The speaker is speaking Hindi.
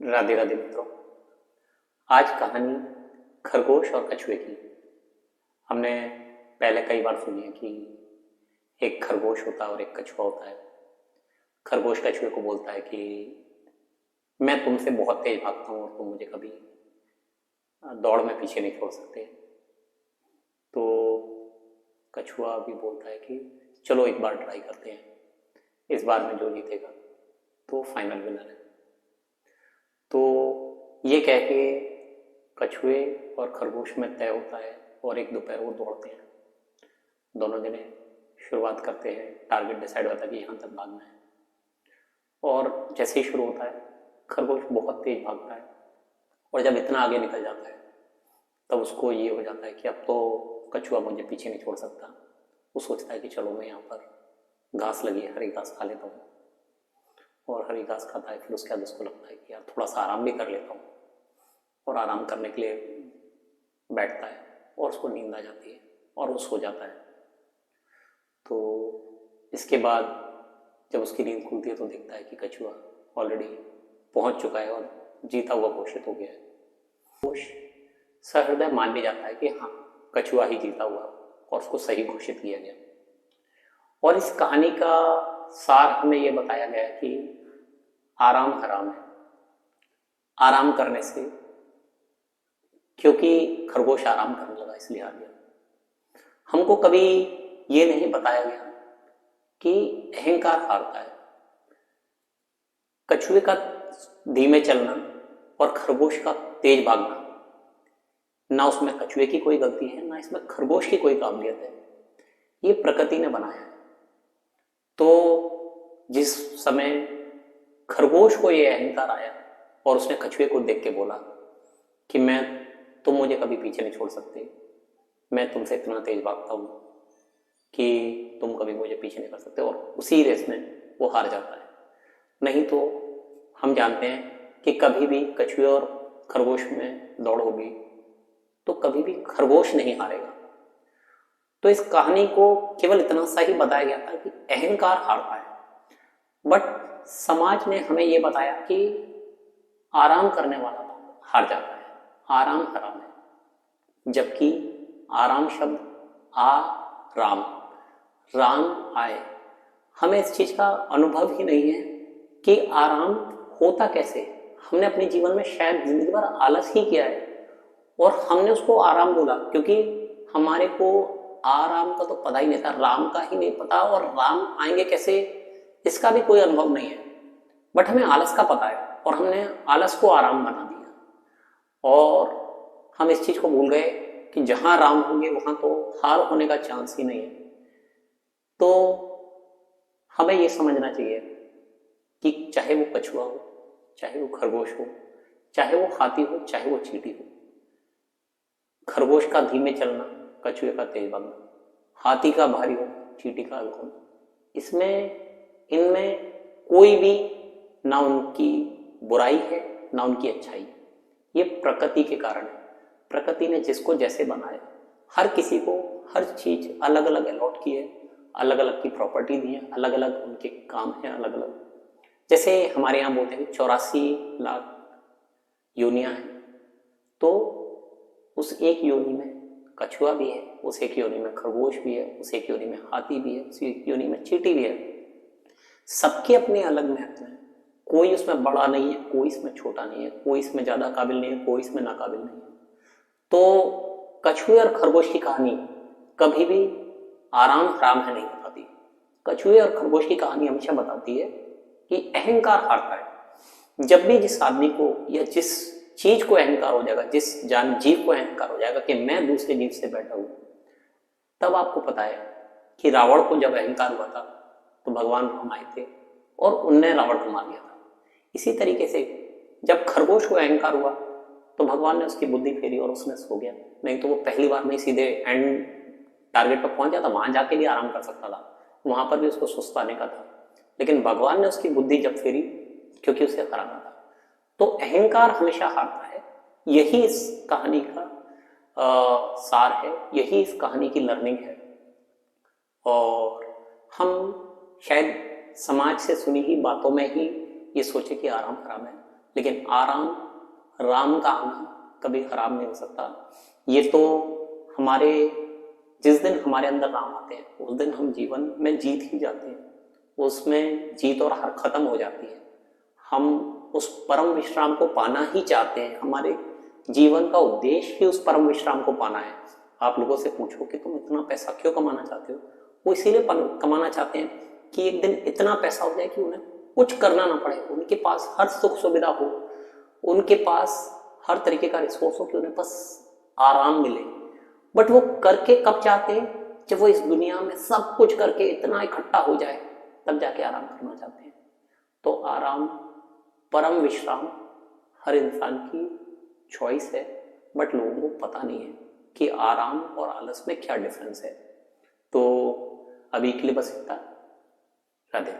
राधे राधे मित्रों। आज कहानी खरगोश और कछुए की। हमने पहले कई बार सुनी है कि एक खरगोश होता है और एक कछुआ होता है। खरगोश कछुए को बोलता है कि मैं तुमसे बहुत तेज भागता हूँ और तुम मुझे कभी दौड़ में पीछे नहीं छोड़ सकते। तो कछुआ भी बोलता है कि चलो एक बार ट्राई करते हैं, इस बार में जो जीतेगा तो फाइनल विनर है। तो ये कह के कछुए और खरगोश में तय होता है और एक दोपहर वो दौड़ते हैं। दोनों जने शुरुआत करते हैं, टारगेट डिसाइड होता है कि यहाँ तक भागना है। और जैसे ही शुरू होता है खरगोश बहुत तेज भागता है और जब इतना आगे निकल जाता है तब उसको ये हो जाता है कि अब तो कछुआ मुझे पीछे नहीं छोड़ सकता। वो सोचता है कि चलो मैं यहाँ पर घास लगी है, हरी घास खा लेता हूँ। और हरी घास खाता है, फिर उसके बाद उसको लगता है कि यार थोड़ा सा आराम भी कर लेता हूँ। और आराम करने के लिए बैठता है और उसको नींद आ जाती है और वो सो जाता है। तो इसके बाद जब उसकी नींद खुलती है तो देखता है कि कछुआ ऑलरेडी पहुंच चुका है और जीता हुआ घोषित हो गया है। घोष सहृदय मान भी जाता है कि हाँ, कछुआ ही जीता हुआ और उसको सही घोषित किया गया। और इस कहानी का सार हमें यह बताया गया कि आराम हराम है। आराम करने से, क्योंकि खरगोश आराम करने लगा इसलिए हार गया। हमको कभी ये नहीं बताया गया कि अहंकार हारता है। कछुए का धीमे चलना और खरगोश का तेज भागना, ना उसमें कछुए की कोई गलती है ना इसमें खरगोश की कोई काबिलियत है, ये प्रकृति ने बनाया है। तो जिस समय खरगोश को ये अहंकार आया और उसने कछुए को देख के बोला कि तुम मुझे कभी पीछे नहीं छोड़ सकते, मैं तुमसे इतना तेज भागता हूं कि तुम कभी मुझे पीछे नहीं कर सकते, और उसी रेस में वो हार जाता है। नहीं तो हम जानते हैं कि कभी भी कछुए और खरगोश में दौड़ होगी तो कभी भी खरगोश नहीं हारेगा। तो इस कहानी को केवल इतना सा ही बताया गया था कि अहंकार हारता है, बट समाज ने हमें यह बताया कि आराम करने वाला हार जाता है, आराम हराम है। जबकि आराम शब्द आ राम, राम आए, हमें इस चीज का अनुभव ही नहीं है कि आराम होता कैसे। हमने अपने जीवन में शायद जिंदगी भर आलस ही किया है और हमने उसको आराम बोला, क्योंकि हमारे को आराम का तो पता ही नहीं था, राम का ही नहीं पता, और राम आएंगे कैसे इसका भी कोई अनुभव नहीं है। बट हमें आलस का पता है और हमने आलस को आराम बना दिया और हम इस चीज को भूल गए कि जहां राम होंगे वहां तो हार होने का चांस ही नहीं है। तो हमें यह समझना चाहिए कि चाहे वो कछुआ हो, चाहे वो खरगोश हो, चाहे वो हाथी हो, चाहे वो चींटी हो, खरगोश का धीमे चलना, कछुए का तेज भागना, हाथी का भारी होना, चींटी का हल्का होना, इसमें इनमें कोई भी ना उनकी बुराई है ना उनकी अच्छाई है। ये प्रकृति के कारण है। प्रकृति ने जिसको जैसे बनाया, हर किसी को हर चीज अलग अलग अलॉट की है, अलग अलग की प्रॉपर्टी दी है, अलग अलग उनके काम है, अलग अलग। जैसे हमारे यहाँ बोलते हैं 84 लाख योनियां हैं, तो उस एक योनि में कछुआ भी है, उस एक योनि में खरगोश भी है, उस एक योनि में हाथी भी है, उस एक योनि में चींटी भी है। सबके अपने अलग महत्व हैं। कोई उसमें बड़ा नहीं है, कोई इसमें छोटा नहीं है, कोई इसमें ज्यादा काबिल नहीं है, कोई इसमें नाकाबिल नहीं है। तो कछुए और खरगोश की कहानी कभी भी आराम हराम है नहीं बताती। कछुए और खरगोश की कहानी हमेशा बताती है कि अहंकार हारता है। जब भी जिस आदमी को या जिस चीज को अहंकार हो जाएगा, जिस जान जीव को अहंकार हो जाएगा कि मैं दूसरे जीव से बेटर हूं, तब आपको पता है कि रावण को जब अहंकार हुआ था तो भगवान राम आए थे और उनने रावण को मार दिया था। इसी तरीके से जब खरगोश को अहंकार हुआ तो भगवान ने उसकी बुद्धि फेरी और उसने सो गया। नहीं तो वो पहली बार में सीधे एंड टारगेट पर पहुंच जाता, वहां जाके भी आराम कर सकता था, वहां पर भी उसको सुस्ताने का था। लेकिन भगवान ने उसकी बुद्धि जब फेरी, क्योंकि उसे हराना था। तो अहंकार हमेशा हारता है। यही इस कहानी का सार है, यही इस कहानी की लर्निंग है। और हम शायद समाज से सुनी ही बातों में ही ये सोचे कि आराम हराम है, लेकिन आराम, राम का आना कभी खराब नहीं हो सकता। ये तो हमारे, जिस दिन हमारे अंदर राम आते हैं उस दिन हम जीवन में जीत ही जाते हैं, उसमें जीत और हार खत्म हो जाती है। हम उस परम विश्राम को पाना ही चाहते हैं, हमारे जीवन का उद्देश्य ही उस परम विश्राम को पाना है। आप लोगों से पूछो कि तुम इतना पैसा क्यों कमाना चाहते हो, वो इसीलिए कमाना चाहते हैं कि एक दिन इतना पैसा हो जाए कि उन्हें कुछ करना ना पड़े, उनके पास हर सुख सुविधा हो, उनके पास हर तरीके का रिसोर्स हो, कि उन्हें बस आराम मिले। बट वो करके कब चाहते हैं, जब वो इस दुनिया में सब कुछ करके इतना इकट्ठा हो जाए तब जाके आराम करना चाहते हैं। तो आराम, परम विश्राम हर इंसान की चॉइस है, बट लोगों को पता नहीं है कि आराम और आलस में क्या डिफरेंस है। तो अभी के लिए बस इतना। राधे।